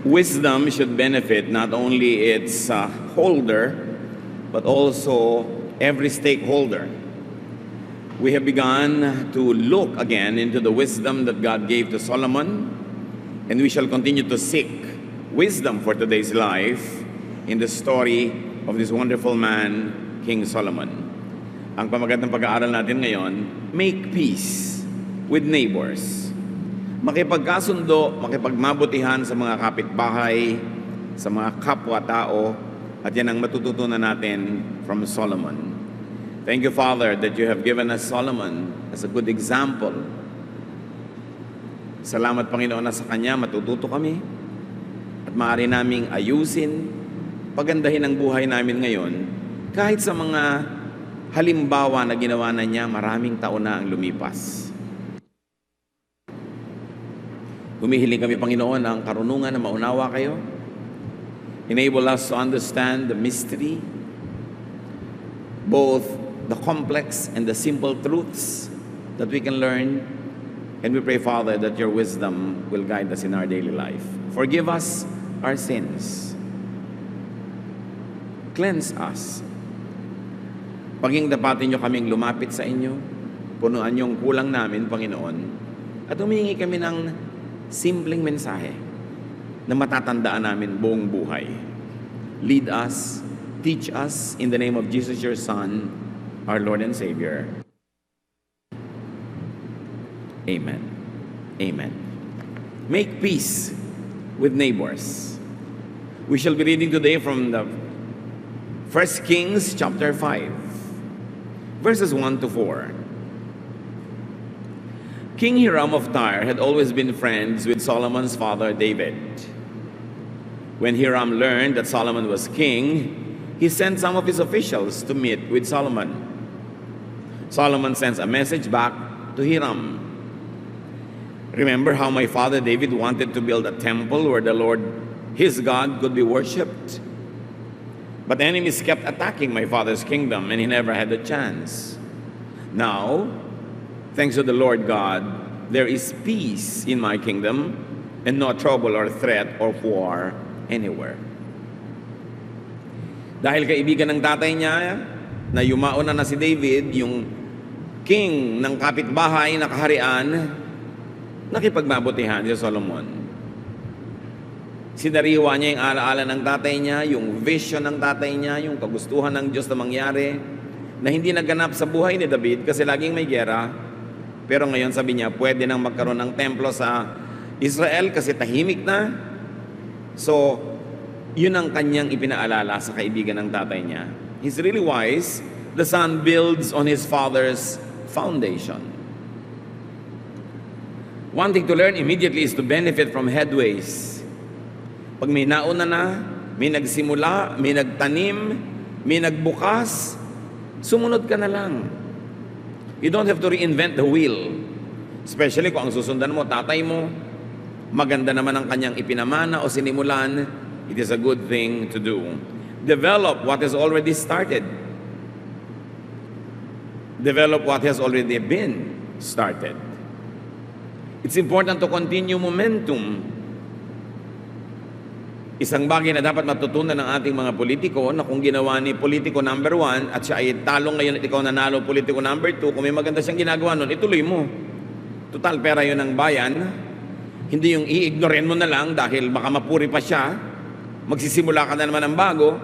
wisdom should benefit not only its holder, but also every stakeholder. We have begun to look again into the wisdom that God gave to Solomon, and we shall continue to seek wisdom for today's life in the story of this wonderful man, King Solomon. Ang pamagat ng pag-aaral natin ngayon, make peace with neighbors. Makipagkasundo, makipagmabutihan sa mga kapitbahay, sa mga kapwa-tao, at yan ang matututunan natin from Solomon. Thank you, Father, that you have given us Solomon as a good example. Salamat, Panginoon, na sa kanya matututo kami at maaari naming ayusin, pagandahin ang buhay namin ngayon kahit sa mga halimbawa na ginawa na niya maraming taon na ang lumipas. Humihiling kami, Panginoon, ang karunungan na maunawa kayo. Enable us to understand the mystery, both the complex and the simple truths that we can learn. And we pray, Father, that your wisdom will guide us in our daily life. Forgive us our sins. Cleanse us. Paging dapatin nyo kaming lumapit sa inyo, punuan yung kulang namin, Panginoon, at humingi kami ng simpleng mensahe na matatandaan namin buong buhay. Lead us, teach us, in the name of Jesus, your Son, our Lord and Savior. Amen. Amen. Make peace with neighbors. We shall be reading today from the 1 Kings chapter 5. Verses 1 to 4. King Hiram of Tyre had always been friends with Solomon's father David. When Hiram learned that Solomon was king, he sent some of his officials to meet with Solomon. Solomon sends a message back to Hiram. Remember how my father David wanted to build a temple where the Lord, his God, could be worshipped? But enemies kept attacking my father's kingdom, and he never had a chance. Now, thanks to the Lord God, there is peace in my kingdom, and no trouble or threat or war anywhere. Dahil kaibigan ng tatay niya, na yumaon na si David, yung king ng kapitbahay na kaharian, nakipagmabutihan si Solomon. Sinariwa niya yung alaala ng tatay niya, yung vision ng tatay niya, yung kagustuhan ng Diyos na mangyari, na hindi naganap sa buhay ni David kasi laging may gera. Pero ngayon sabi niya, pwede nang magkaroon ng templo sa Israel kasi tahimik na. So, yun ang kanyang ipinaalala sa kaibigan ng tatay niya. He's really wise. The son builds on his father's foundation. One thing to learn immediately is to benefit from headways. Pag may nauna na, may nagsimula, may nagtanim, may nagbukas, sumunod ka na lang. You don't have to reinvent the wheel. Especially kung ang susundan mo, tatay mo, maganda naman ang kanyang ipinamana o sinimulan, it is a good thing to do. Develop what has already started. Develop what has already been started. It's important to continue momentum. Isang bagay na dapat matutunan ng ating mga politiko na kung ginawa ni politiko number 1 at siya ay talong ngayon at ikaw nanalo politiko number 2, kung may maganda siyang ginagawa nun, ituloy mo. Total, pera yun ng bayan. Hindi yung i-ignoren mo na lang dahil baka mapuri pa siya. Magsisimula ka na naman ng bago.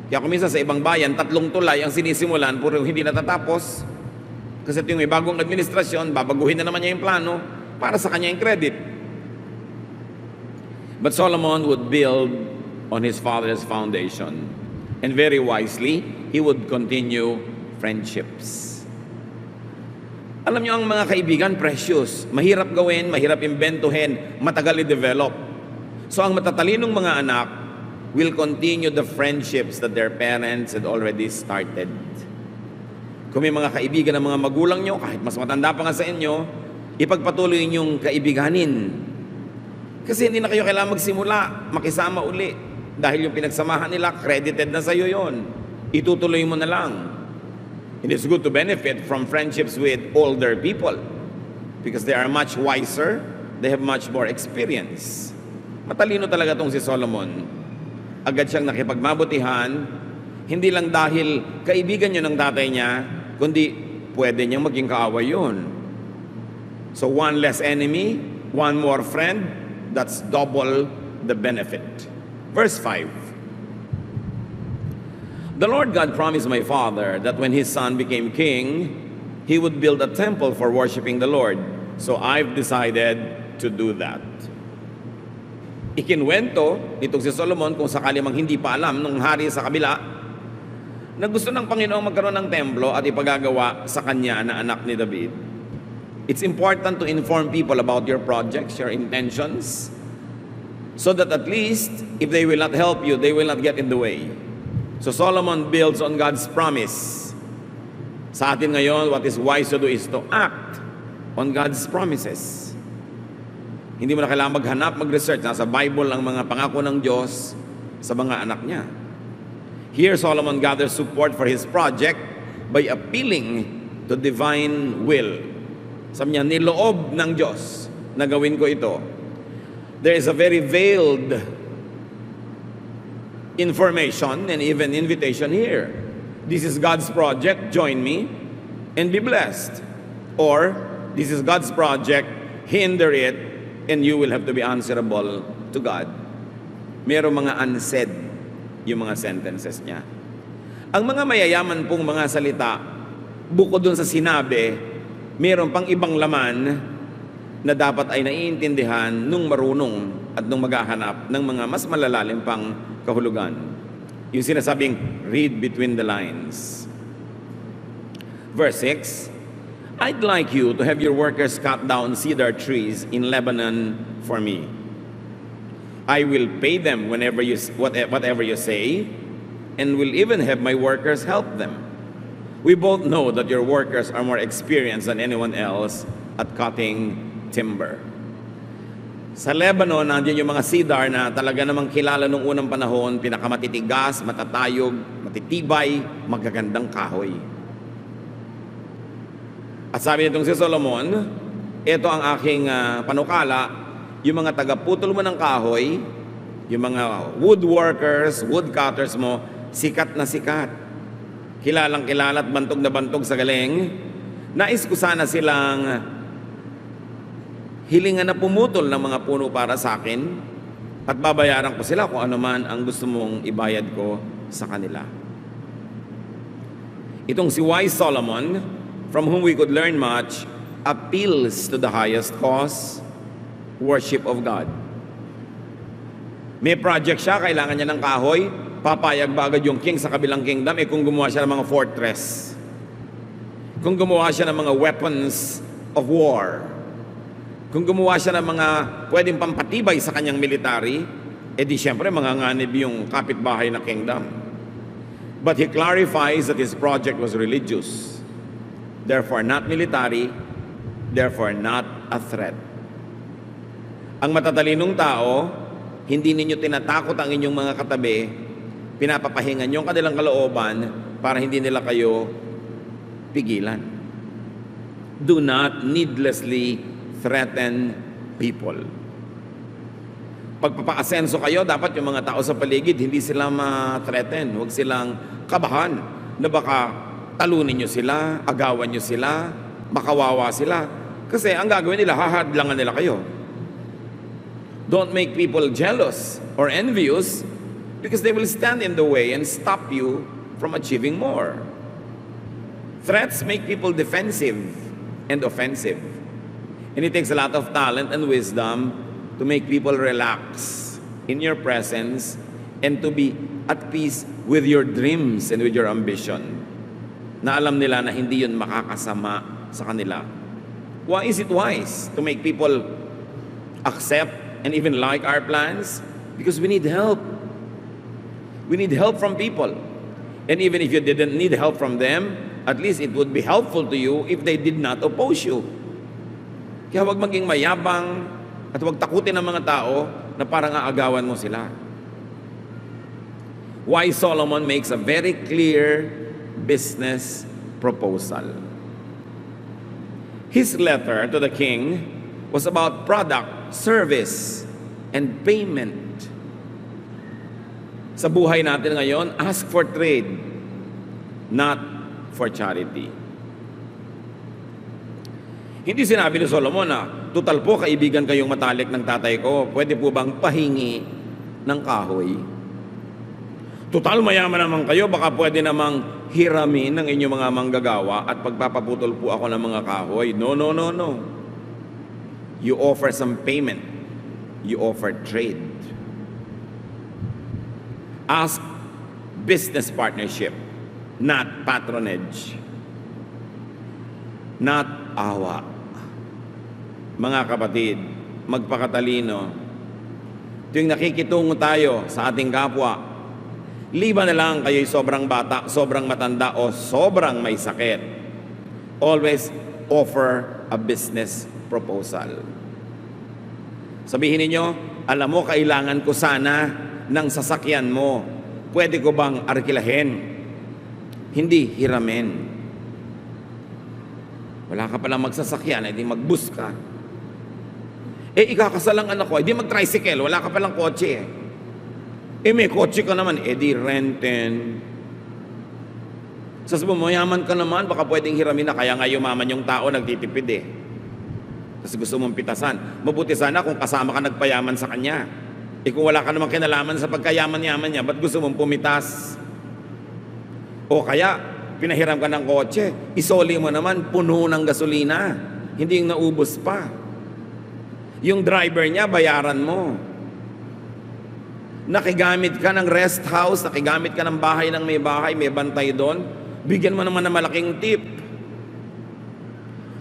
Kaya kung minsan sa ibang bayan, 3 tulay ang sinisimulan, puro hindi natatapos. Kasi ito yung may bagong administrasyon, babaguhin na naman niya yung plano para sa kanya yung credit. But Solomon would build on his father's foundation. And very wisely, he would continue friendships. Alam niyo, ang mga kaibigan, precious. Mahirap gawin, mahirap imbentuhin, matagal i-develop. So ang matatalinong mga anak will continue the friendships that their parents had already started. Kung may mga kaibigan ng mga magulang nyo, kahit mas matanda pa nga sa inyo, ipagpatuloy niyong kaibiganin. Kasi hindi na kayo kailangan magsimula, makisama uli. Dahil yung pinagsamahan nila, credited na sa'yo yon. Itutuloy mo na lang. It is good to benefit from friendships with older people because they are much wiser, they have much more experience. Matalino talaga tong si Solomon. Agad siyang nakipagmabutihan, hindi lang dahil kaibigan yun ng tatay niya, kundi pwede niyang maging kaaway yun. So one less enemy, one more friend, that's double the benefit. Verse 5. The Lord God promised my father that when his son became king, he would build a temple for worshiping the Lord. So I've decided to do that. Ikinwento nitong si Solomon, kung sakali mang hindi pa alam nung hari sa kabila, na gusto ng Panginoong magkaroon ng templo at ipagagawa sa kanya na anak ni David. It's important to inform people about your projects, your intentions, so that at least, if they will not help you, they will not get in the way. So Solomon builds on God's promise. Sa atin ngayon, what is wise to do is to act on God's promises. Hindi mo na kailangan maghanap, mag-research. Nasa Bible ang mga pangako ng Diyos sa mga anak niya. Here, Solomon gathers support for his project by appealing to divine will. Sabi niya, niloob ng Diyos na gawin ko ito. There is a very veiled information and even invitation here. This is God's project, join me and be blessed. Or, this is God's project, hinder it, and you will have to be answerable to God. Merong mga unsaid yung mga sentences niya. Ang mga mayayaman pong mga salita, bukod dun sa sinabi, meron pang ibang laman na dapat ay naiintindihan nung marunong at nung maghahanap ng mga mas malalalim pang kahulugan. Yung sinasabing, read between the lines. Verse 6, I'd like you to have your workers cut down cedar trees in Lebanon for me. I will pay them whatever you say, and will even have my workers help them. We both know that your workers are more experienced than anyone else at cutting timber. Sa Lebanon, nandiyan yung mga cedar na talaga namang kilala nung unang panahon, pinakamatitigas, matatayog, matitibay, magagandang kahoy. At sabi nitong si Solomon, ito ang aking panukala, yung mga taga-putol mo ng kahoy, yung mga woodworkers, woodcutters mo, sikat na sikat. Kilalang kilala at bantog na bantog sa galing. Nais ko sana silang hilingan na pumutol ng mga puno para sa akin at babayaran ko sila kung ano man ang gusto mong ibayad ko sa kanila. Itong si wise Solomon, from whom we could learn much, appeals to the highest cause, worship of God. May project siya, kailangan niya ng kahoy, papayag ba agad yung king sa kabilang kingdom? Kung gumawa siya ng mga fortress, kung gumawa siya ng mga weapons of war, kung gumawa siya ng mga pwedeng pampatibay sa kanyang military, di siyempre manganganib yung kapitbahay na kingdom. But he clarifies that his project was religious. Therefore not military, therefore not a threat. Ang matatalinong tao, hindi ninyo tinatakot ang inyong mga katabi, pinapapahingan nyo ang kanilang kalooban para hindi nila kayo pigilan. Do not needlessly threaten people. Pagpapaasenso kayo, dapat yung mga tao sa paligid, hindi sila ma-threaten. Huwag silang kabahan na baka talunin nyo sila, agawan nyo sila, makawawa sila. Kasi ang gagawin nila, hahadlangan nila kayo. Don't make people jealous or envious because they will stand in the way and stop you from achieving more. Threats make people defensive and offensive. And it takes a lot of talent and wisdom to make people relax in your presence and to be at peace with your dreams and with your ambition. Na alam nila na hindi yun makakasama sa kanila. Why is it wise to make people accept and even like our plans? Because we need help. We need help from people. And even if you didn't need help from them, at least it would be helpful to you if they did not oppose you. Kaya huwag maging mayabang at huwag takutin ng mga tao na parang aagawan mo sila. Why Solomon makes a very clear business proposal. His letter to the king was about product, service, and payment. Sa buhay natin ngayon, ask for trade, not for charity. Hindi sinabi ni Solomon na, total po, kaibigan kayong matalik ng tatay ko, pwede po bang pahingi ng kahoy? Total, mayaman naman kayo, baka pwede namang hiramin ng inyong mga manggagawa at pagpapaputol po ako ng mga kahoy. No, no, no, no. You offer some payment. You offer trade. Ask business partnership, not patronage, not awa. Mga kapatid, magpakatalino. Tuwing nakikitungo tayo sa ating kapwa, liban na lang kayo'y sobrang bata, sobrang matanda, o sobrang may sakit, always offer a business proposal. Sabihin ninyo, alam mo, kailangan ko sana ng sasakyan mo. Pwede ko bang arkilahin? Hindi hiramin. Wala ka palang magsasakyan, edi magbus ka. Ikakasal ang anak ko, edi mag-tricycle, wala ka palang kotse. May kotse ka naman, edi renten. Sabi mo, mayaman ka naman, baka pwedeng hiramin na, kaya nga yumaman yung tao, nagtitipid Kasi gusto mong pitasan. Mabuti sana kung kasama ka nagpayaman sa kanya. Kung wala ka namang kinalaman sa pagkayaman-yaman niya, ba't gusto mong pumitas? O kaya, pinahiram ka ng kotse, isoli mo naman, puno ng gasolina. Hindi yung naubos pa. Yung driver niya, bayaran mo. Nakigamit ka ng rest house, nakigamit ka ng bahay ng may bahay, may bantay doon, bigyan mo naman ng malaking tip.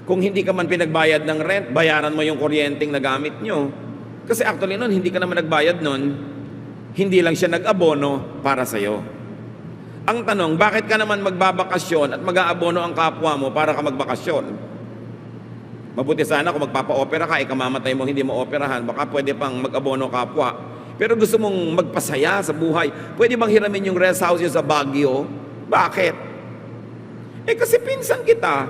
Kung hindi ka man pinagbayad ng rent, bayaran mo yung kuryenteng nagamit nyo. Kasi actually nun, hindi ka naman nagbayad nun, hindi lang siya nag-abono para sa'yo. Ang tanong, bakit ka naman magbabakasyon at mag-aabono ang kapwa mo para ka magbakasyon? Mabuti sana kung magpapa-opera ka, kamamatay mo, hindi mo operahan, baka pwede pang mag-abono kapwa. Pero gusto mong magpasaya sa buhay, pwede bang hiramin yung rest house sa Baguio? Bakit? Kasi pinsan kita.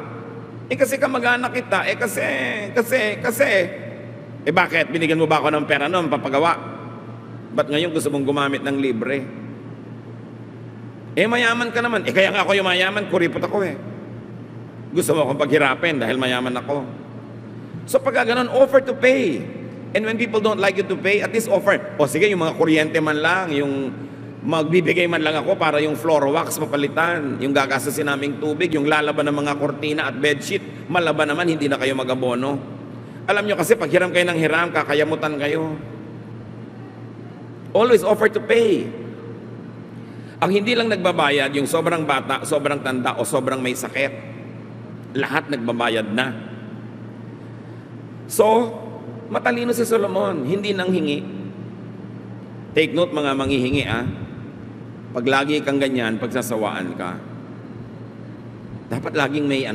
Kasi kamag-anak kita. Kasi. Bakit? Binigyan mo ba ako ng pera noon, papagawa? Ba't ngayon gusto mong gumamit ng libre? Mayaman ka naman. Kaya nga ako yung mayaman, kuripot ako Gusto mo akong paghirapin dahil mayaman ako. So pagka ganun, offer to pay. And when people don't like you to pay, at least offer. Sige, yung mga kuryente man lang, yung magbibigay man lang ako para yung floor wax mapalitan, yung gagastusin naming tubig, yung lalaban ng mga kortina at bedsheet, malaban naman, hindi na kayo mag-abono. Alam nyo kasi, pag hiram kayo ng hiram, kakayamutan kayo. Always offer to pay. Ang hindi lang nagbabayad, yung sobrang bata, sobrang tanda, o sobrang may sakit, lahat nagbabayad na. So, matalino si Solomon, hindi nang hingi. Take note mga manghihingi Pag lagi kang ganyan, pagsasawaan ka. Dapat laging may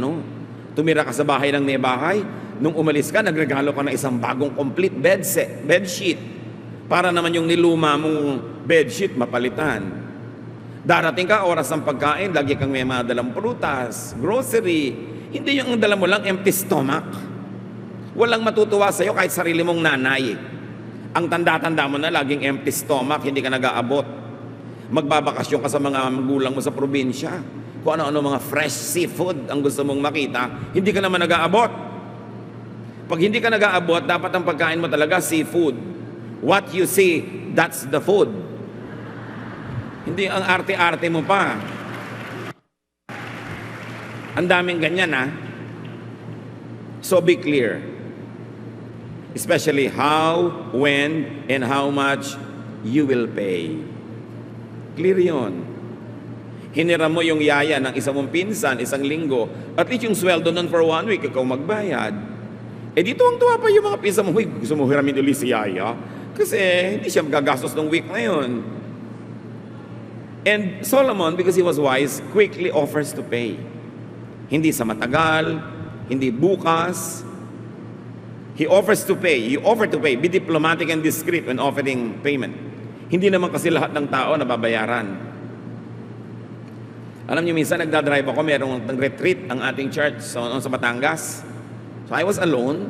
tumira ka sa bahay ng may bahay, nung umalis ka, nagregalo ka ng isang bagong complete bedsheet. Para naman yung niluma mong bedsheet mapalitan. Darating ka, oras ng pagkain, lagi kang may madalang prutas, grocery. Hindi yung dala mo lang empty stomach. Walang matutuwa sa'yo kahit sarili mong nanay. Ang tanda-tanda mo na laging empty stomach, hindi ka nag-aabot. Magbabakasyon ka sa mga magulang mo sa probinsya. Kung ano-ano mga fresh seafood ang gusto mong makita, hindi ka naman nag-aabot. Pag hindi ka nag-aabot, dapat ang pagkain mo talaga seafood. What you see, that's the food. Hindi ang arte-arte mo pa. Ang daming ganyan So be clear. Especially how, when, and how much you will pay. Clear yun. Hiniram mo yung yaya ng isang mong pinsan, isang linggo, at least yung sweldo nun for 1 week, ikaw magbayad. Dito ang tuwa pa yung mga pinsan mo, gusto mo hiramin ulit si yaya? Kasi hindi siya magagastos ng week na yun. And Solomon, because he was wise, quickly offers to pay. Hindi sa matagal, hindi bukas. He offers to pay. You offer to pay. Be diplomatic and discreet when offering payment. Hindi naman kasi lahat ng tao nababayaran. Alam niyo, minsan nagdadrive ako, merong retreat ang ating church sa Batangas. So I was alone.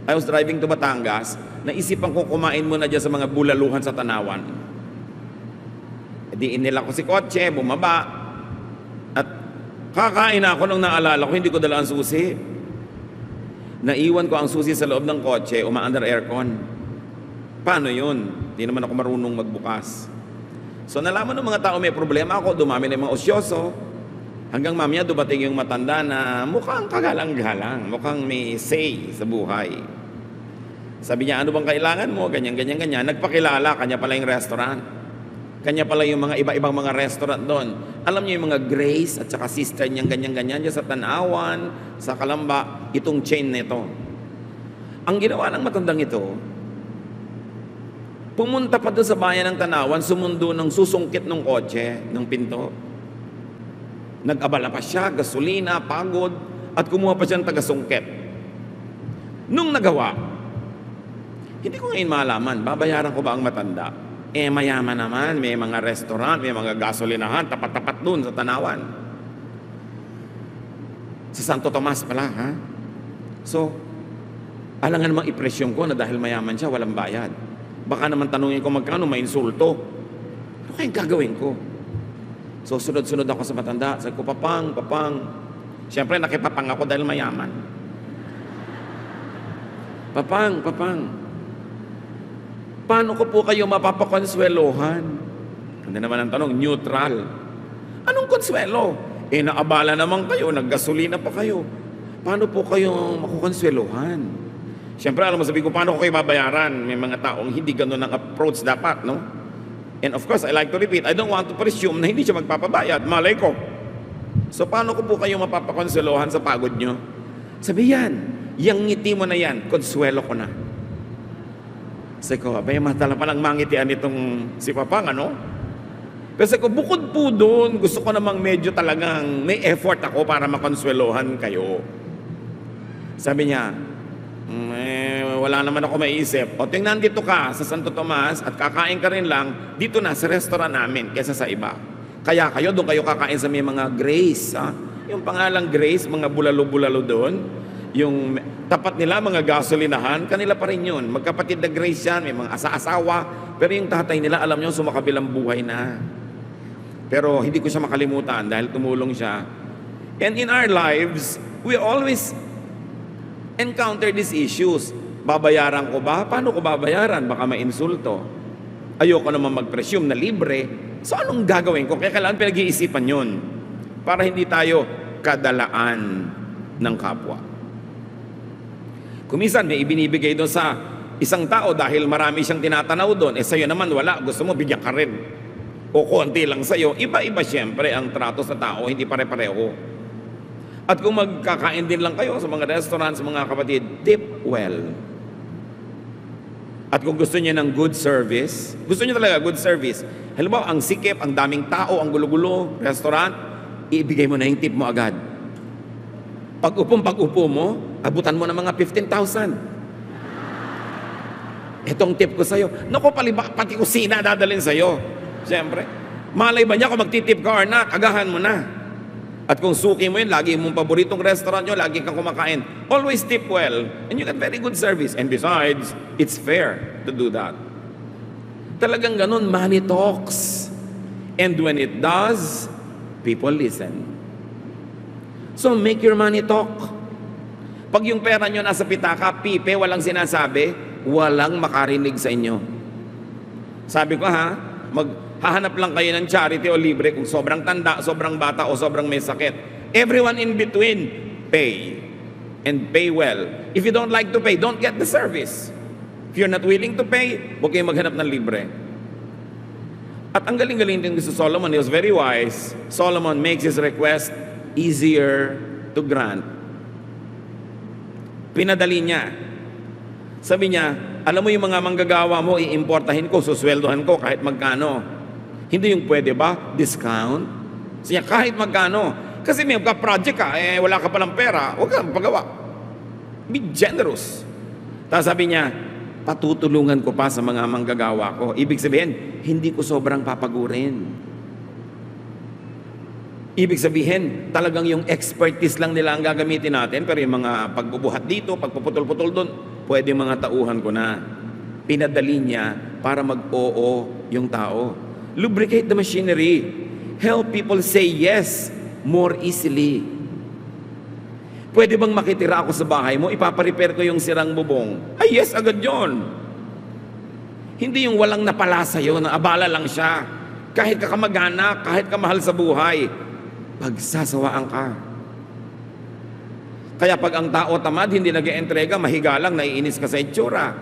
I was driving to Batangas. naisipan ko kumain muna dyan sa mga bulaluhan sa Tanawan. Di inila ko si kotse, bumaba. At kakain ako nung naalala ko, hindi ko dala ang susi. Naiwan ko ang susi sa loob ng kotse, umaandar aircon. Paano yun? Di naman ako marunong magbukas. So nalaman ng mga tao may problema ako, dumami na yung mga osyoso. Hanggang mamaya dumating yung matanda na mukhang kagalang-galang, mukhang may say sa buhay. Sabi niya, ano bang kailangan mo? Ganyan, ganyan, ganyan. Nagpakilala, kanya pala yung restaurant. Kanya pala yung mga iba-ibang mga restaurant doon. Alam niyo yung mga Grace at saka sister niyang ganyan-ganyan dyan sa Tanawan, sa Kalamba, itong chain nito. Ang ginawa ng matandang ito, pumunta pa doon sa bayan ng Tanawan, sumundo ng susungkit ng kotse, ng pinto. Nag-abala pa siya, gasolina, pagod, at kumuha pa siya ng taga-sungkit. Nung nagawa, hindi ko ngayon malaman, babayaran ko ba ang matanda? Mayaman naman, may mga restaurant, may mga gasolinahan, tapat-tapat dun sa Tanawan. Sa Santo Tomas pala, ha? So, alangan namang ipresyon ko na dahil mayaman siya, walang bayad. Baka naman tanungin ko magkano, may insulto. Ano kayang gagawin ko? So, sunod-sunod ako sa matanda. Sabi ko, papang. Siyempre, nakipapang ako dahil mayaman. Papang. Paano ko po kayo mapapakonsuelohan? Hindi naman ang tanong, neutral. Anong konsuelo? Naabala naman kayo, naggasolina pa kayo. Paano po kayo makukonsuelohan? Siyempre, alam mo, sabi ko, paano ko kayo babayaran? May mga taong hindi ganun ang approach dapat, no? And of course, I like to repeat, I don't want to presume na hindi siya magpapabayad. Malay ko. So, paano ko po kayo mapapakonsuelohan sa pagod nyo? Sabi yan, yung ngiti mo na yan, konsuelo ko na. Sabi ko, abay, matala palang mangitian itong si Papang, ano? Pero sabi ko, bukod po doon, gusto ko namang medyo talagang may effort ako para makonsuelohan kayo. Sabi niya, wala naman ako maiisip. O, tingnan dito ka sa Santo Tomas at kakain ka rin lang dito na sa restaurant namin kaysa sa iba. Kaya kayo, doon kayo kakain sa may mga Grace. Ha? Yung pangalang Grace, mga bulalo-bulalo doon. Yung tapat nila, mga gasolinahan, kanila pa rin yun. Magkapatid na Grace yan, may mga asa-asawa. Pero yung tatay nila, alam nyo, sumakabilang buhay na. Pero hindi ko siya makalimutan dahil tumulong siya. And in our lives, we always encounter these issues. Babayaran ko ba? Paano ko babayaran? Baka mainsulto. Ayoko naman mag-presume na libre. So anong gagawin ko? Kaya kailangan pinag-iisipan yun para hindi tayo kadalaan ng kapwa. Kumisan may ibinibigay doon sa isang tao dahil marami siyang tinatanaw doon. Sa'yo naman wala. Gusto mo bigyan ka rin. O konti lang sa'yo. Iba-iba siyempre ang trato sa tao. Hindi pare-pareho. At kung magkakain din lang kayo sa mga restaurants, mga kapatid, tip well. At kung gusto niyo ng good service, gusto niyo talaga good service. Halimbawa, ang sikip, ang daming tao, ang gulo-gulo, restaurant, ibigay mo na yung tip mo agad. Pag-upo mo, abutan mo ng mga 15,000. Itong tip ko sa'yo. Naku, pati kusina dadalhin sa'yo. Siyempre. Malay ba niya kung magtitip ka or not, agahan mo na. At kung suki mo yun, lagi mong paboritong restaurant nyo, lagi kang kumakain. Always tip well, and you get very good service. And besides, it's fair to do that. Talagang ganun, money talks. And when it does, people listen. So make your money talk. Pag yung pera nyo nasa pitaka, pipe, walang sinasabi, walang makarinig sa inyo. Sabi ko maghahanap lang kayo ng charity o libre kung sobrang tanda, sobrang bata o sobrang may sakit. Everyone in between, pay. And pay well. If you don't like to pay, don't get the service. If you're not willing to pay, huwag kayong maghanap ng libre. At ang galing-galing din sa Solomon, he was very wise. Solomon makes his request easier to grant. Pinadali niya. Sabi niya, alam mo yung mga manggagawa mo, iimportahin ko, susweldohan ko kahit magkano. Hindi yung pwede ba? Discount? Siya kahit magkano. Kasi may project ka, wala ka palang pera, huwag kang pagawa. Be generous. Tapos sabi niya, patutulungan ko pa sa mga manggagawa ko. Ibig sabihin, hindi ko sobrang papagurin. Ibig sabihin, talagang yung expertise lang nila ang gagamitin natin, pero yung mga pagbubuhat dito, pagpuputol-putol doon, pwede mga tauhan ko na. pinadali niya para mag-oo yung tao. Lubricate the machinery. Help people say yes more easily. Pwede bang makitira ako sa bahay mo, ipaparepair ko yung sirang bubong? Ay, yes, agad yon. Hindi yung walang napala sa'yo, na abala lang siya. Kahit ka kamag-anak, kahit ka mahal sa buhay, pagsasawaan ka. Kaya pag ang tao tamad, hindi nag-entrega, mahiga lang, naiinis ka sa itsura.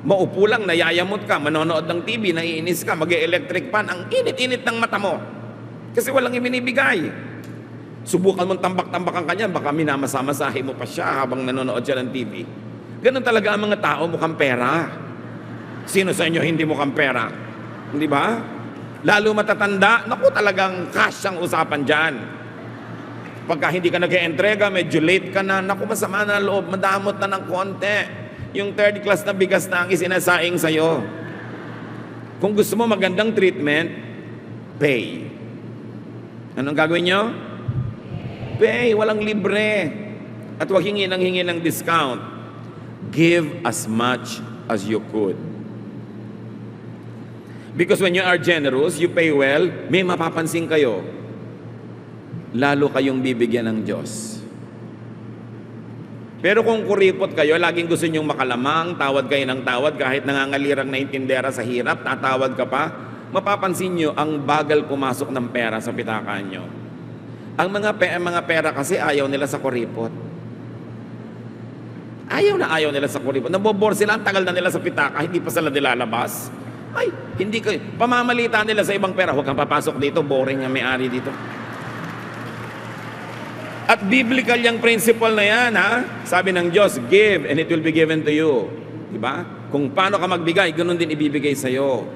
Maupo lang, nayayamot ka, manonood ng TV, naiinis ka, mag-electric pan, ang init-init ng mata mo. Kasi walang ibinibigay. Subukan mong tambak-tambakan kanya, baka minamasa-masahe mo pa siya habang nanonood siya ng TV. Ganun talaga ang mga tao, mukhang pera. Sino sa inyo hindi mukhang pera? Hindi ba? Lalo matatanda, naku talagang cash ang usapan dyan. Pagka hindi ka nag-entrega, medyo late ka na, naku masama na loob, madamot na ng konti. Yung third class na bigas na ang isinasaing sa'yo. Kung gusto mo magandang treatment, pay. Anong gagawin nyo? Pay, walang libre. At huwag hingi ng discount. Give as much as you could. Because when you are generous, you pay well, may mapapansin kayo. Lalo kayong bibigyan ng Diyos. Pero kung kuripot kayo, laging gusto nyong makalamang, tawad kayo ng tawad, kahit nangangalirang na intindera sa hirap, tatawad ka pa, mapapansin nyo ang bagal pumasok ng pera sa pitakaan nyo. Ang mga pera kasi ayaw nila sa kuripot. Ayaw nila sa kuripot. Nabobor sila, ang tagal na nila sa pitaka, hindi pa sila nilalabas. Ay, hindi kayo. Pamamalita nila sa ibang pera, huwag kang papasok dito, boring ang may-ari dito. At biblical yung principle na yan, ha? Sabi ng Diyos, give and it will be given to you. Diba? Kung paano ka magbigay, ganun din ibibigay sa'yo.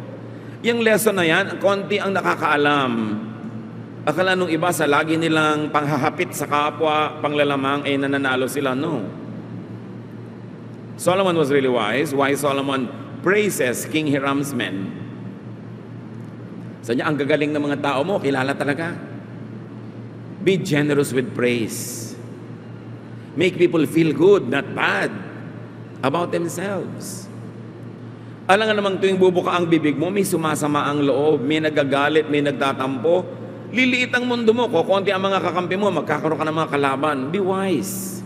Yung lesson na yan, konti ang nakakaalam. Akala nung iba sa lagi nilang panghahapit sa kapwa, panglalamang, ay nananalo sila. No. Solomon was really wise. Why Solomon praises King Hiram's men. Sa niya, ang gagaling ng mga tao mo, kilala talaga. Be generous with praise. Make people feel good, not bad, about themselves. Alam nga namang tuwing bubuka ang bibig mo, may sumasama ang loob, may nagagalit, may nagtatampo. Liliit ang mundo mo, kukunti ang mga kakampi mo, magkakaroon ka ng mga kalaban. Be wise.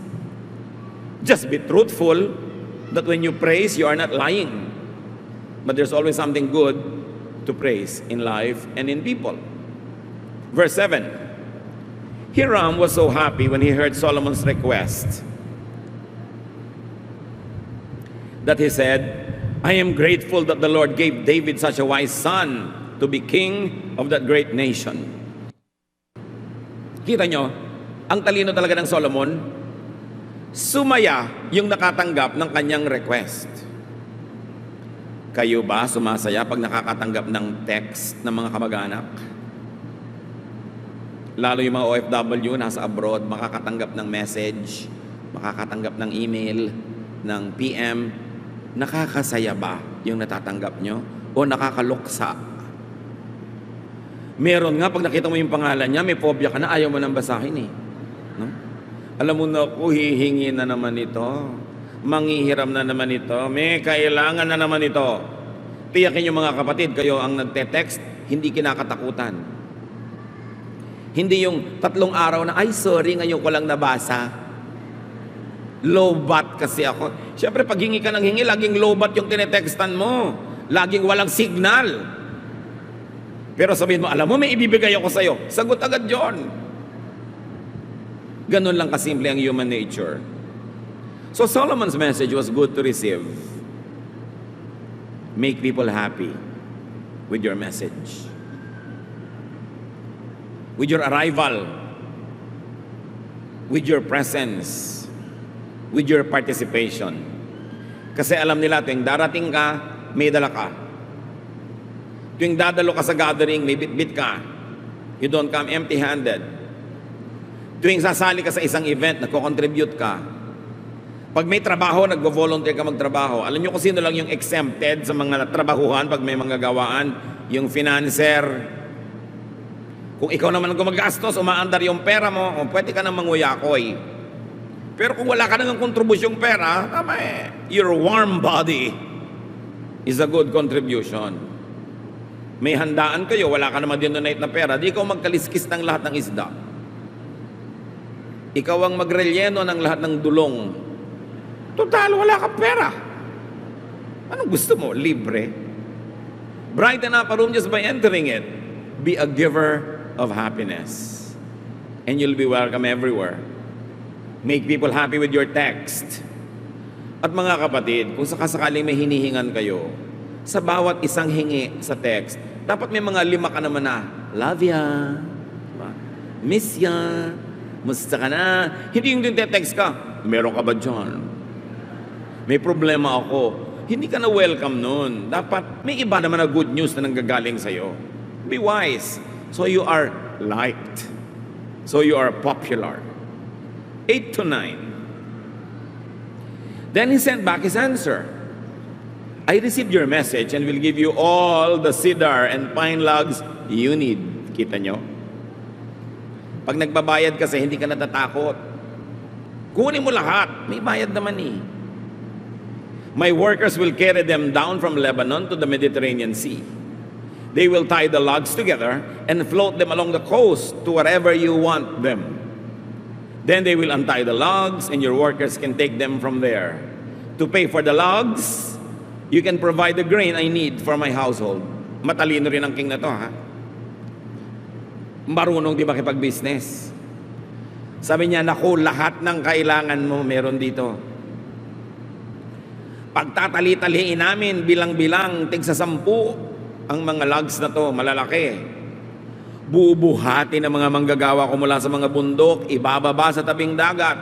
Just be truthful that when you praise, you are not lying. But there's always something good to praise in life and in people. Verse 7. Hiram was so happy when he heard Solomon's request that he said, I am grateful that the Lord gave David such a wise son to be king of that great nation. Kita nyo, ang talino talaga ng Solomon, sumaya yung nakatanggap ng kanyang request. Kayo ba sumasaya pag nakakatanggap ng text ng mga kamag-anak? Lalo yung mga OFW nasa abroad, makakatanggap ng message, makakatanggap ng email, ng PM. Nakakasaya ba yung natatanggap nyo? O nakakaluksa? Meron nga, pag nakita mo yung pangalan niya, may phobia ka na, ayaw mo nang basahin eh. No? Alam mo na ako, hihingi na naman ito. Manghihiram na naman ito. May kailangan na naman ito. Tiyakin yung mga kapatid, kayo ang nagte-text, hindi kinakatakutan. Hindi yung 3 araw na, ay sorry, ngayon ko lang nabasa. Low-bat kasi ako. Siyempre, pag hingi ka ng hingi, laging low-bat yung tinetextan mo. Laging walang signal. Pero sabihin mo, alam mo, may ibibigay ako sa'yo. Sagot agad yun. Ganun lang kasimple ang human nature. So Solomon's message was good to receive. Make people happy with your message. With your arrival, with your presence, with your participation. Kasi alam nila, tuwing darating ka, may dala ka. Tuwing dadalo ka sa gathering, may bit-bit ka. You don't come empty-handed. Tuwing sasali ka sa isang event, nagko-contribute ka. Pag may trabaho, nagvo-volunteer ka magtrabaho. Alam nyo kung sino lang yung exempted sa mga trabahuhan pag may mga gawaan? Yung financer. Kung ikaw naman gumagastos, umaandar yung pera mo, pwede ka nang manguyakoy. Pero kung wala ka nang kontribusyong pera, you're a warm body. is a good contribution. May handaan kayo, wala ka naman dinonate na pera, di ikaw magkaliskis ng lahat ng isda. Ikaw ang magrelyeno ng lahat ng dulong. Total, wala ka pera. Anong gusto mo? Libre. Brighten up a room just by entering it. Be a giver of happiness. And you'll be welcome everywhere. Make people happy with your text. At mga kapatid, kung sakasakaling may hinihingan kayo, sa bawat isang hingi sa text, dapat may mga 5 ka naman na, love ya, miss ya, musta ka na. Hindi yung text ka, meron ka ba dyan? May problema ako. Hindi ka na welcome nun. Dapat may iba naman na good news na nanggagaling sa'yo. Be wise. So you are liked. So you are popular. 8 to 9. Then he sent back his answer. I received your message and will give you all the cedar and pine logs you need. Kita nyo? Pag nagbabayad kasi, hindi ka natatakot. Kunin mo lahat. May bayad naman eh. My workers will carry them down from Lebanon to the Mediterranean Sea. They will tie the logs together and float them along the coast to wherever you want them. Then they will untie the logs and your workers can take them from there. To pay for the logs, you can provide the grain I need for my household. Matalino rin ang king na to, ha? Marunong di ba kipag-business? Sabi niya, naku, lahat ng kailangan mo meron dito. Pagtatali-taliin namin bilang-bilang, tig sa 10 ang mga logs na to, malalaki. Bubuhati ng mga manggagawa ko mula sa mga bundok, ibababa sa tabing dagat,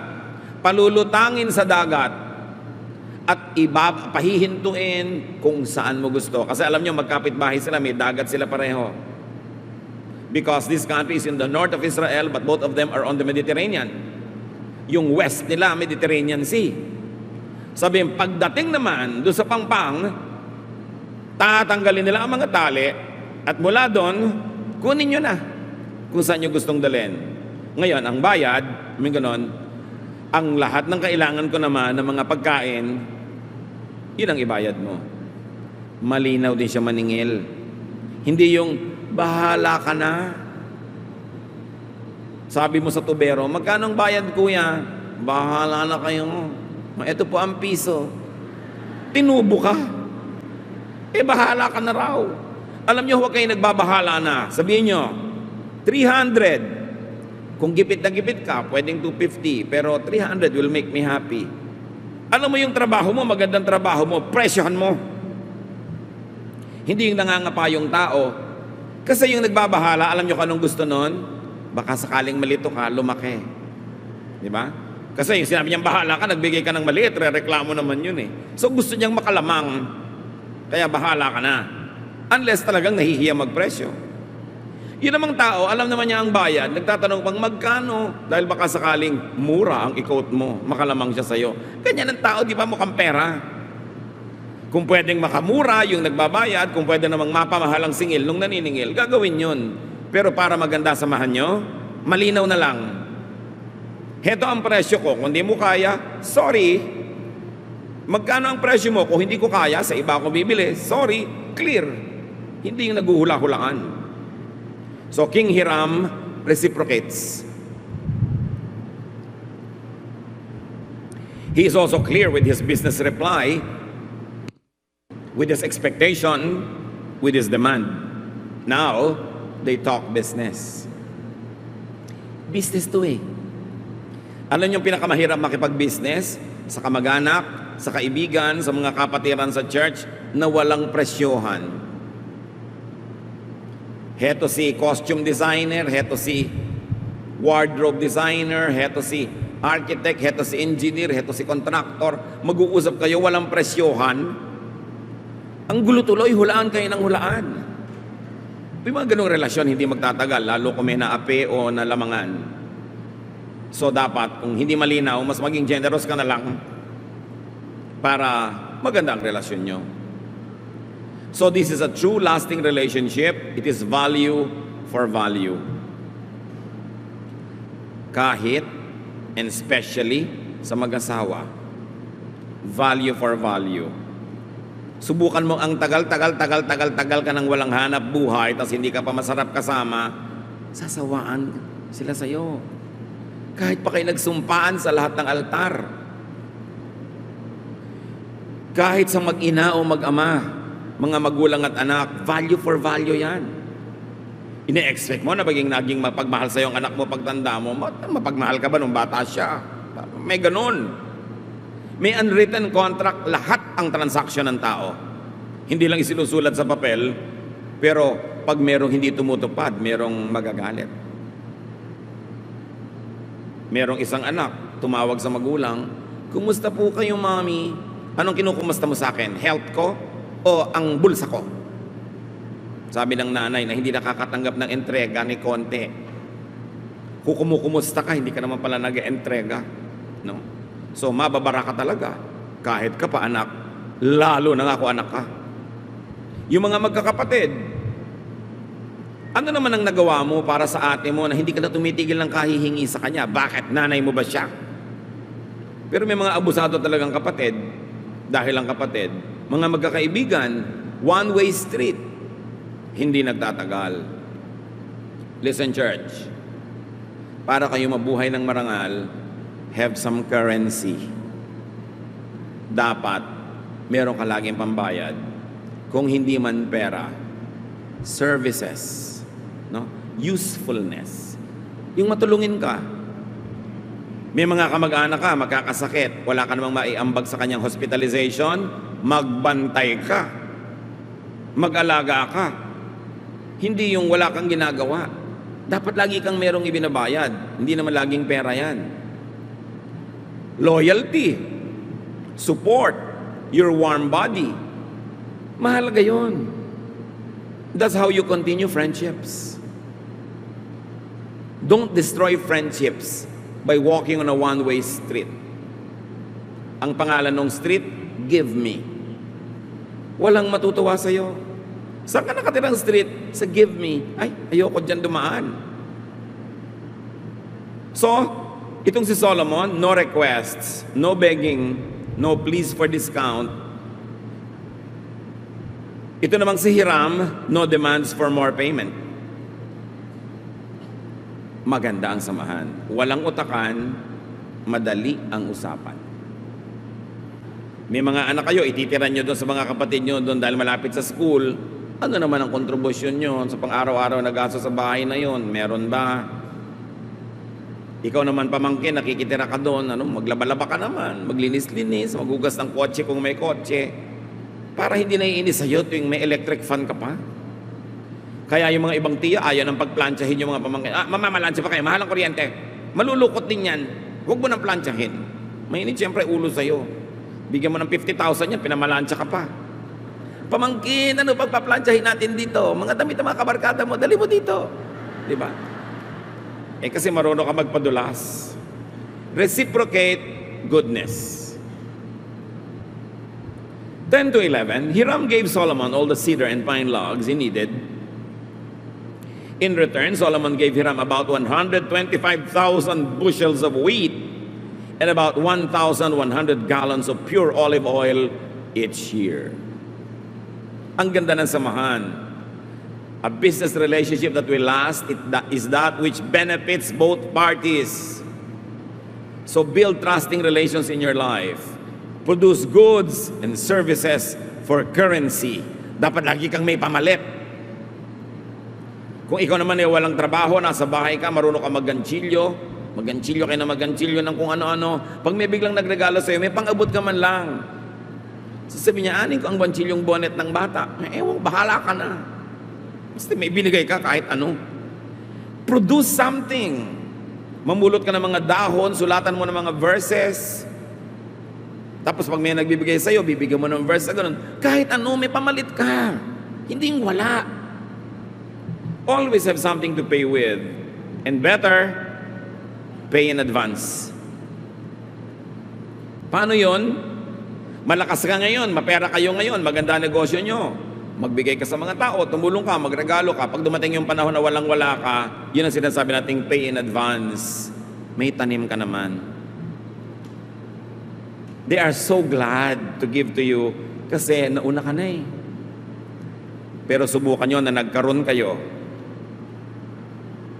palulutangin sa dagat, at pahihintuin kung saan mo gusto. Kasi alam nyo, magkapit-bahay sila, may dagat sila pareho. Because this country is in the north of Israel, but both of them are on the Mediterranean. Yung west nila, Mediterranean Sea. Sabi, pagdating naman doon sa Pangpang, tatanggalin nila ang mga tali, at mula doon, kunin nyo na kung saan nyo gustong dalhin. Ngayon, ang bayad, may ganon, ang lahat ng kailangan ko naman ng mga pagkain, yun ang ibayad mo. Malinaw din siya maningil. Hindi yung, bahala ka na. Sabi mo sa tubero, magkano ang bayad, kuya? Bahala na kayo. Ito po ang piso. Tinubo ka. Bahala ka na raw. Alam nyo, huwag kayo nagbabahala na. Sabihin nyo, 300. Kung gipit na gipit ka, pwedeng 250. Pero 300 will make me happy. Alam mo yung trabaho mo, magandang trabaho mo, presyohan mo. Hindi yung nangangapa yung tao. Kasi yung nagbabahala, alam nyo kung anong gusto nun? Baka sakaling malito ka, lumaki. Di ba? Kasi yung sinabi niyang bahala ka, nagbigay ka ng maliit, re-reklamo naman yun eh. So gusto niyang makalamang, kaya bahala ka na. Unless talagang nahihiya magpresyo. Yun namang tao, alam naman niya ang bayad, nagtatanong pang magkano, dahil baka sakaling mura ang i-quote mo, makalamang siya sa'yo. Ganyan ang tao, di ba, mukhang pera. Kung pwedeng makamura yung nagbabayad, kung pwede namang mapamahalang singil nung naniningil, gagawin yun. Pero para maganda samahan nyo, malinaw na lang. Heto ang presyo ko, kung di mo kaya, sorry. Magkano ang presyo mo? Kung hindi ko kaya, sa iba ako bibili. Sorry, clear. Hindi yung naguhula-hulaan. So King Hiram reciprocates. He is also clear with his business reply, with his expectation, with his demand. Now, they talk business. Business to eh. Alam niyo yung pinakamahirap makipag-business? Sa kamag-anak, sa kaibigan, sa mga kapatiran sa church, na walang presyohan. Heto si costume designer, heto si wardrobe designer, heto si architect, heto si engineer, heto si contractor. Mag-uusap kayo, walang presyohan. Ang gulo tuloy, hulaan kayo ng hulaan. May mga ganong relasyon, hindi magtatagal, lalo kung may naapi o nalamangan. So dapat, kung hindi malinaw, mas maging generous ka na lang para maganda ang relasyon nyo. So this is a true lasting relationship. It is value for value. Kahit and especially sa mag-asawa. Value for value. Subukan mo ang tagal ka nang walang hanap buhay, tapos hindi ka pa masarap kasama, sasawaan sila sa'yo. Kahit pa kayo nagsumpaan sa lahat ng altar. Kahit sa mag-ina o mag-ama, mga magulang at anak, value for value yan. Ine-expect mo na naging mapagmahal sa'yo ang anak mo pagtanda mo, mapagmahal ka ba nung bata siya? May ganun. May unwritten contract, lahat ang transaksyon ng tao. Hindi lang isinusulat sa papel, pero pag merong hindi tumutupad, merong magagalit. Merong isang anak, tumawag sa magulang, "Kumusta po kayo, mami? Anong kinukumusta mo sa akin? Health ko o ang bulsa ko?" Sabi ng nanay na hindi nakakatanggap ng entrega ni konti. Kung kumukumusta ka, hindi ka naman pala nag-entrega. No? So, mababara ka talaga. Kahit ka pa anak, lalo na nga kung anak ka. Yung mga magkakapatid, ano naman ang nagawa mo para sa ate mo na hindi ka na tumitigil ng kahihingi sa kanya? Bakit? Nanay mo ba siya? Pero may mga abusado talagang kapatid, dahil ang kapatid, mga magkakaibigan, one-way street, hindi nagtatagal. Listen, church, para kayo mabuhay ng marangal, have some currency. Dapat meron ka laging pambayad. Kung hindi man pera, services, no? Usefulness. Yung matulungin ka. May mga kamag-anak ka, magkakasakit, wala ka namang maiambag sa kanyang hospitalization, magbantay ka. Mag-alaga ka. Hindi yung wala kang ginagawa. Dapat lagi kang merong ibinabayad. Hindi naman laging pera yan. Loyalty, support, your warm body. Mahalaga yun. That's how you continue friendships. Don't destroy friendships by walking on a one-way street. Ang pangalan ng street, give me. Walang matutuwa sa'yo. Saan ka nakatirang street? Sa give me. Ay, ayoko dyan dumaan. So, itong si Solomon, no requests, no begging, no pleas for discount. Ito namang si Hiram, no demands for more payment. Maganda ang samahan. Walang utakan, madali ang usapan. May mga anak kayo, ititiran nyo doon sa mga kapatid nyo doon dahil malapit sa school. Ano naman ang kontribusyon nyo sa pang-araw-araw na gasto sa bahay na yon? Meron ba? Ikaw naman pamangkin, nakikitira ka doon, maglaba-laba ka naman, maglinis-linis, magugas ng kotse kung may kotse. Para hindi naiinis sa'yo tuwing may electric fan ka pa. Kaya yung mga ibang tiya, ayaw nang pagplansyahin yung mga pamangkin. Mamamalansya pa kayo, mahal ang kuryente. Malulukot din yan. Huwag mo nang plansyahin. Mainit siyempre ulo sa'yo. Bigyan mo ng 50,000 yan, pinamalansya ka pa. Pamangkin, pagpaplansyahin natin dito? Mga damit ng mga kabarkada mo, dali mo dito. Diba? Kasi marunong ka magpadulas. Reciprocate goodness. 10 to 11, Hiram gave Solomon all the cedar and pine logs he needed. In return, Solomon gave Hiram about 125,000 bushels of wheat and about 1,100 gallons of pure olive oil each year. Ang ganda ng samahan. A business relationship that will last is that which benefits both parties. So build trusting relations in your life. Produce goods and services for currency. Dapat lagi kang may pamalit. Kung ikaw naman ay walang trabaho, nasa bahay ka, marunong ka mag-ganchilyo kayo na mag-ganchilyo ng kung ano-ano. Pag may biglang nagregalo sa'yo, may pang-abot ka man lang. Sasabihin niya, anin ko ang ganchilyong bonnet ng bata. Ewan, bahala ka na. Basta may binigay ka kahit ano. Produce something. Mamulot ka ng mga dahon, sulatan mo ng mga verses. Tapos pag may nagbibigay sa'yo, bibigyan mo ng verse na ganun. Kahit ano, may pamalit ka. Hindi wala. Always have something to pay with. And better, pay in advance. Paano yon? Malakas ka ngayon, mapera kayo ngayon, maganda negosyo nyo. Magbigay ka sa mga tao, tumulong ka, magregalo ka. Pag dumating yung panahon na walang-wala ka, yun ang sinasabi nating pay in advance. May tanim ka naman. They are so glad to give to you Kasi nauna ka na eh. Pero subukan nyo na nagkaroon kayo.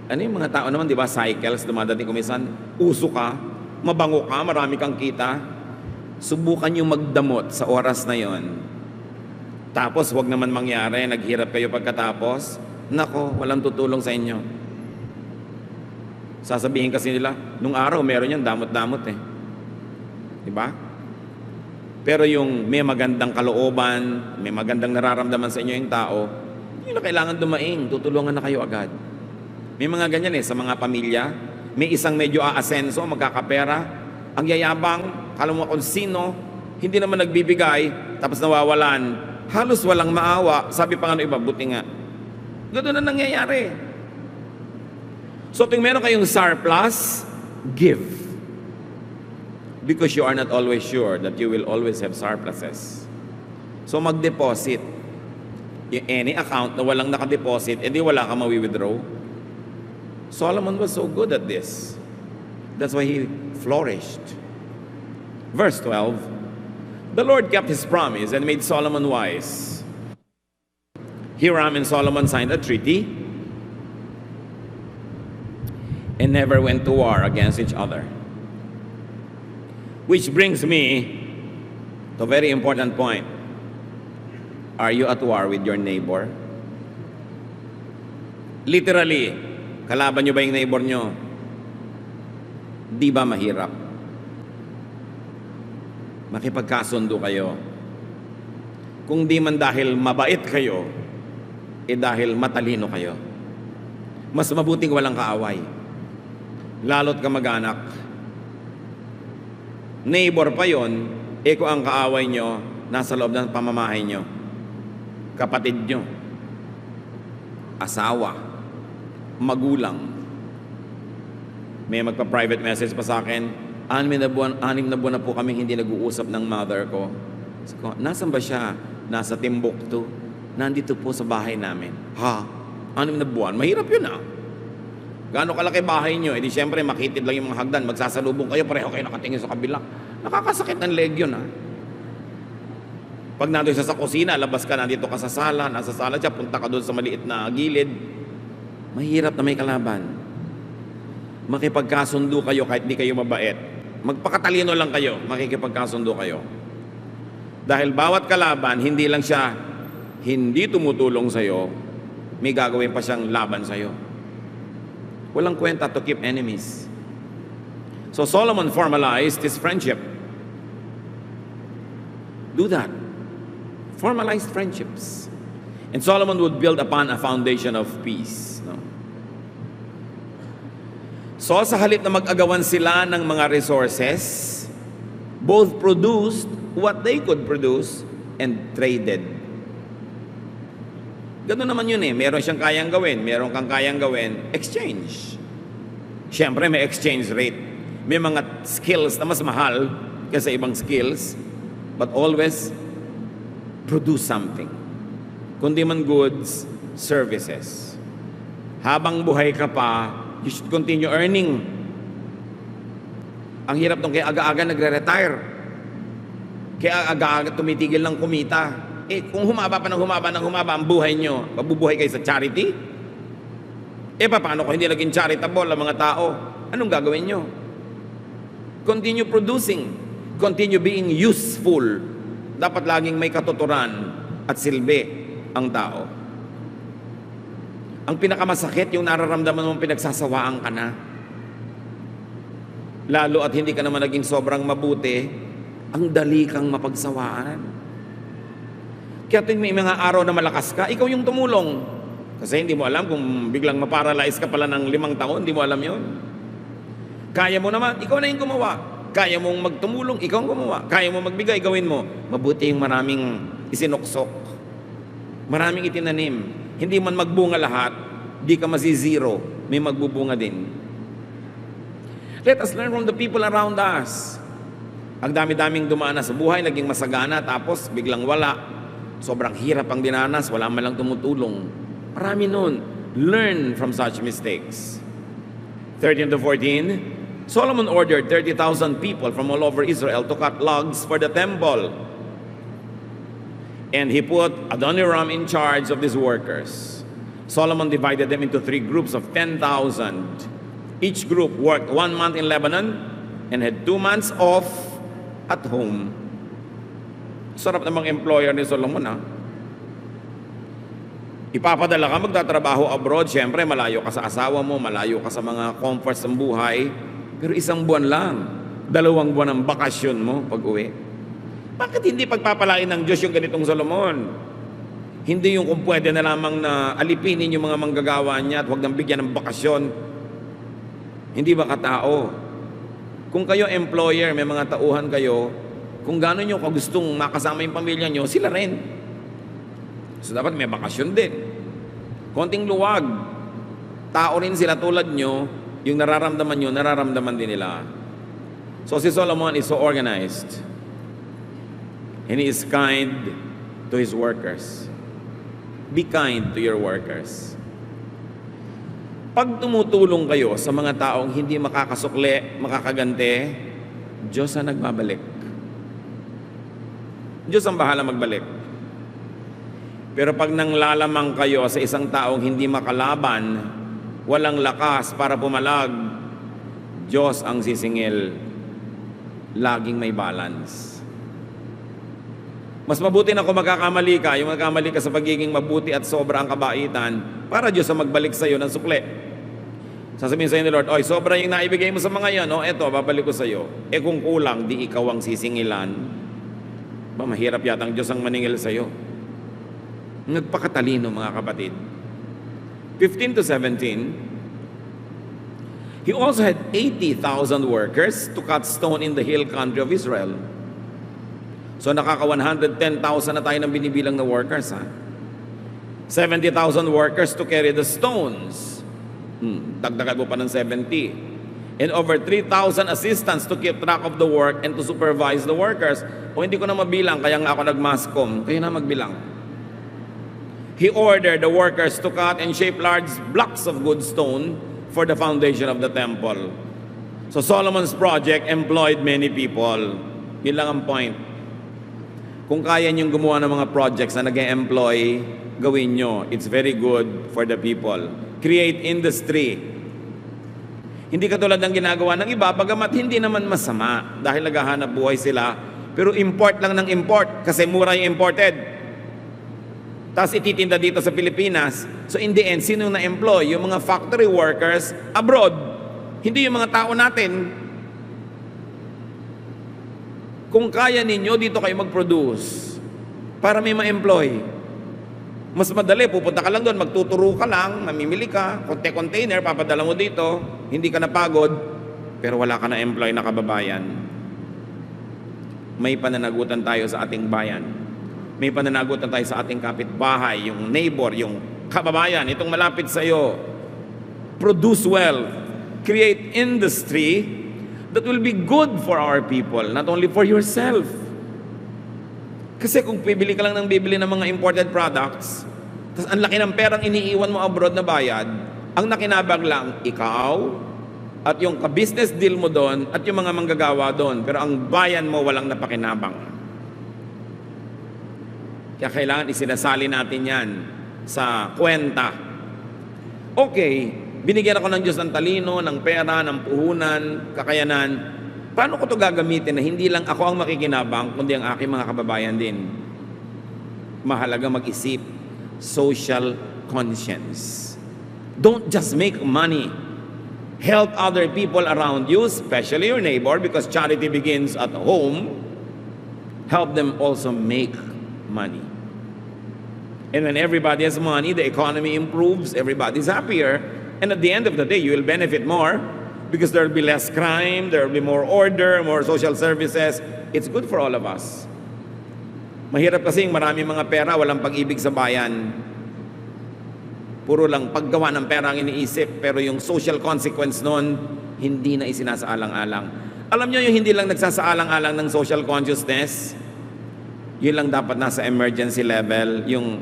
Ano yung mga tao naman, di ba? Cycles, dumadating kumisan. Uso ka, mabango ka, marami kang kita. Subukan nyo magdamot sa oras na yon. Tapos, wag naman mangyari, naghirap kayo pagkatapos. Nako, walang tutulong sa inyo. Sasabihin kasi nila, nung araw, meron yan, damot-damot eh. Di ba? Pero yung may magandang kalooban, may magandang nararamdaman sa inyo yung tao, hindi na kailangan dumaing, tutulungan na kayo agad. May mga ganyan eh, sa mga pamilya. May isang medyo aasenso, magkakapera. Ang yayabang, kala mo kung sino, hindi naman nagbibigay, tapos nawawalan. Halos walang maawa. Sabi pa nga iba, buti nga. Ganun na nangyayari. So, kung meron kayong surplus, give. Because you are not always sure that you will always have surpluses. So, mag-deposit. Yung any account na walang nakadeposit, edi wala ka mawi-withdraw. Solomon was so good at this. That's why he flourished. Verse 12, the Lord kept his promise and made Solomon wise. Hiram and Solomon signed a treaty and never went to war against each other. Which brings me to a very important point. Are you at war with your neighbor? Literally, kalaban nyo ba yung neighbor nyo? Di ba mahirap? Makipagkasundo kayo. Kung di man dahil mabait kayo, dahil matalino kayo. Mas mabuting walang kaaway. Lalo't kamag-anak. Neighbor pa yon, kung ang kaaway nyo nasa loob ng pamamahay nyo, kapatid nyo, asawa, magulang. May magpa-private message pa sa akin, 6 na buwan na po kami hindi nag-uusap ng mother ko. Nasaan ba siya? Nasa Timbuktu. Nandito po sa bahay namin. Ha? 6 na buwan? Mahirap yun ah. Gaano kalaki bahay nyo? Di syempre makitid lang yung mga hagdan. Magsasalubong kayo, pareho kayo nakatingin sa kabila. Nakakasakit ng leg yun, ha? Pag nandun siya sa kusina, labas ka, nandito ka sa sala, nasa sala siya, punta ka doon sa maliit na gilid. Mahirap na may kalaban. Makipagkasundo kayo kahit di kayo mabait. Magpakatalino lang kayo, makikipagkasundo kayo. Dahil bawat kalaban, hindi lang siya hindi tumutulong sa'yo, may gagawin pa siyang laban sa'yo. Walang kwenta to keep enemies. So Solomon formalized his friendship. Do that. Formalized friendships. And Solomon would build upon a foundation of peace. No? So sa halip na mag-agawan sila ng mga resources, both produced what they could produce and traded. Ganun naman yun eh. Meron siyang kayang gawin, meron kang kayang gawin, exchange. Siyempre may exchange rate. May mga skills na mas mahal kaysa ibang skills, but always produce something. Kundi man goods, services. Habang buhay ka pa, you should continue earning. Ang hirap nung kaya aga-aga nagre-retire. Kaya aga-aga tumitigil ng kumita. Kung humaba pa ng humaba ang buhay nyo, mabubuhay kayo sa charity? Paano kung hindi naging charitable ang mga tao? Anong gagawin nyo? Continue producing. Continue being useful. Dapat laging may katuturan at silbi ang tao. Ang pinakamasakit, yung nararamdaman mong pinagsasawaan ka na. Lalo at hindi ka naman naging sobrang mabuti, ang dali kang mapagsawaan. Kaya may mga araw na malakas ka, ikaw yung tumulong. Kasi hindi mo alam kung biglang maparalyze ka pala ng 5 taon, hindi mo alam yon. Kaya mo naman, ikaw na yung gumawa. Kaya mong magtumulong, ikaw ang gumawa. Kaya mo magbigay, gawin mo. Mabuti yung maraming isinuksok. Maraming itinanim. Hindi man magbunga lahat, di ka mazizero, may magbubunga din. Let us learn from the people around us. Ang dami-daming dumaan na sa buhay, naging masagana, tapos biglang wala. Sobrang hirap ang dinanas, wala man lang tumutulong. Marami nun. Learn from such mistakes. 13 to 14, Solomon ordered 30,000 people from all over Israel to cut logs for the temple. And he put Adoniram in charge of these workers. Solomon divided them into 3 groups of 10,000. Each group worked 1 month in Lebanon and had 2 months off at home. Sarap namang employer ni Solomon, ha? Ipapadala ka, magtatrabaho abroad, syempre malayo ka sa asawa mo, malayo ka sa mga comforts ng buhay, pero 1 buwan lang, 2 buwan ang bakasyon mo pag uwi. Bakit hindi pagpapalain ng Diyos yung ganitong Solomon? Hindi yung kung pwede na lamang na alipinin yung mga manggagawa niya at huwag nang bigyan ng bakasyon. Hindi ba katao? Kung kayo employer, may mga tauhan kayo, kung gano'n nyo kagustong makasama yung pamilya nyo, sila rin. So dapat may bakasyon din. Konting luwag. Tao rin sila tulad nyo, yung nararamdaman nyo, nararamdaman din nila. So si Solomon is so organized. And he is kind to his workers. Be kind to your workers. Pag tumutulong kayo sa mga taong hindi makakasukli, makakagante, Diyos ang nagbabalik. Diyos ang bahala magbalik. Pero pag nanglalamang kayo sa isang taong hindi makalaban, walang lakas para pumalag, Diyos ang sisingil. Laging may balance. Mas mabuti na kung magkakamali ka, yung magkakamali ka sa pagiging mabuti at sobra ang kabaitan, para Diyos ang magbalik sa iyo ng sukli. Sasabihin sa iyo ni Lord, oy, sobra yung naibigay mo sa mga yan, eto, babalik ko sa iyo. Kung kulang, di ikaw ang sisingilan, mahirap yata ang Diyos ang maningil sa iyo. Nagpakatalino, mga kapatid. 15 to 17, he also had 80,000 workers to cut stone in the hill country of Israel. So nakaka 110,000 na tayo ng binibilang na workers, ha? 70,000 workers to carry the stones. Dagdagan mo pa ng 70. And over 3,000 assistants to keep track of the work and to supervise the workers. O hindi ko na mabilang, kaya nga ako nag-mascom. Kayo na magbilang. He ordered the workers to cut and shape large blocks of good stone for the foundation of the temple. So Solomon's project employed many people. Yun lang ang point. Kung kaya niyong gumawa ng mga projects na nag-employ, gawin nyo. It's very good for the people. Create industry. Hindi katulad ng ginagawa ng iba, bagamat hindi naman masama dahil naghahanap buhay sila. Pero import lang ng import kasi mura yung imported. Tapos ititinda dito sa Pilipinas. So in the end, sino na-employ? Yung mga factory workers abroad. Hindi yung mga tao natin. Kung kaya ninyo, dito kayo mag-produce para may ma-employ. Mas madali, pupunta ka lang doon, magtuturo ka lang, mamimili ka, container, papadala mo dito, hindi ka napagod, pero wala ka na employ na kababayan. May pananagutan tayo sa ating bayan. May pananagutan tayo sa ating kapitbahay, yung neighbor, yung kababayan, itong malapit sa iyo. Produce wealth, create industry that will be good for our people, not only for yourself. Kasi kung bibili ka lang ng bibili ng mga imported products, tapos ang laki ng perang iniiwan mo abroad na bayad, ang nakinabang lang, ikaw, at yung ka-business deal mo doon, at yung mga manggagawa doon, pero ang bayan mo walang napakinabang. Kaya kailangan isinasali natin yan sa kwenta. Okay, binigyan ako ng Diyos ng talino, ng pera, ng puhunan, kakayanan. Paano ko ito gagamitin na hindi lang ako ang makikinabang, kundi ang aking mga kababayan din? Mahalaga mag-isip. Social conscience. Don't just make money. Help other people around you, especially your neighbor, because charity begins at home. Help them also make money. And when everybody has money, the economy improves, everybody's happier, and at the end of the day, you will benefit more because there will be less crime, there will be more order, more social services. It's good for all of us. Mahirap kasing maraming mga pera, walang pag-ibig sa bayan. Puro lang paggawa ng pera ang iniisip, pero yung social consequence nun, hindi na isinasaalang-alang. Alam nyo yung hindi lang nagsasaalang-alang ng social consciousness? Yun lang dapat nasa emergency level, yung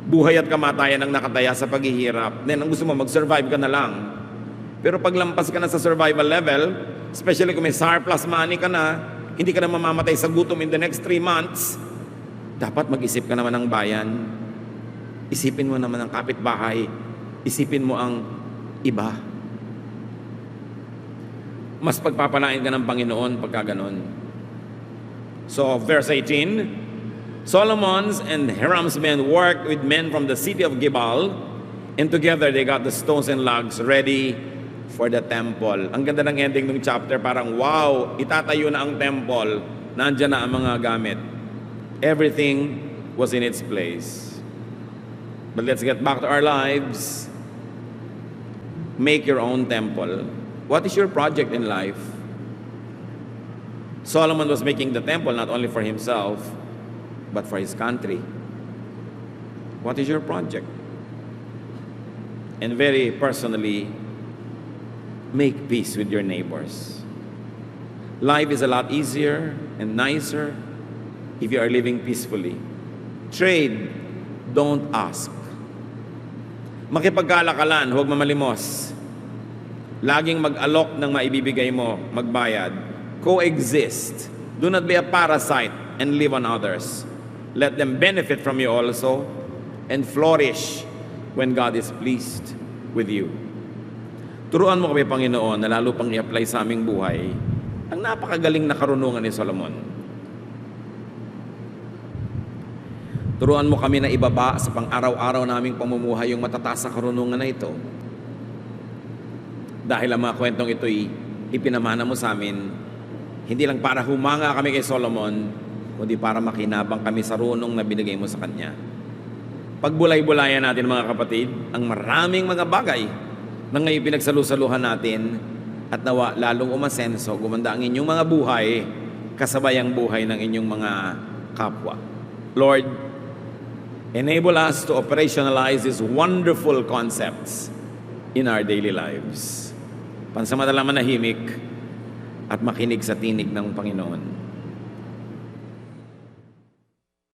buhay at kamatayan ang nakataya sa paghihirap. Then, ang gusto mo, mag-survive ka na lang. Pero pag lampas ka na sa survival level, especially kung may surplus money ka na, hindi ka na mamamatay sa gutom in the next 3 months, Dapat mag-isip ka naman ng bayan. Isipin mo naman ang kapitbahay. Isipin mo ang iba. Mas pagpapalain ka ng Panginoon pagka ganon. So, verse 18, Solomon's and Hiram's men worked with men from the city of Gibal, and together they got the stones and logs ready for the temple. Ang ganda ng ending ng chapter, parang wow, itatayo na ang temple, nandyan na ang mga gamit. Everything was in its place. But let's get back to our lives. Make your own temple. What is your project in life? Solomon was making the temple not only for himself, but for his country. What is your project? And very personally, make peace with your neighbors. Life is a lot easier and nicer if you are living peacefully. Trade, don't ask. Makipagkalakalan, huwag mamalimos. Laging mag-alok ng maibibigay mo, magbayad. Coexist. Do not be a parasite and live on others. Let them benefit from you also and flourish when God is pleased with you. Turuan mo kami, Panginoon, na lalo pang i-apply sa aming buhay ang napakagaling na karunungan ni Solomon. Turuan mo kami na ibaba sa pang-araw-araw naming pamumuhay yung matataas na karunungan na ito. Dahil ang mga kwentong ito'y ipinamana mo sa amin, hindi lang para humanga kami kay Solomon, kundi para makinabang kami sa runong na binigay mo sa kanya. Pagbulay-bulayan natin, mga kapatid, ang maraming mga bagay na ngayon pinagsalusaluhan natin at nawa lalong umasenso, gumanda ang inyong mga buhay kasabay ang buhay ng inyong mga kapwa. Lord, enable us to operationalize these wonderful concepts in our daily lives. Pansamantala manahimik at makinig sa tinig ng Panginoon.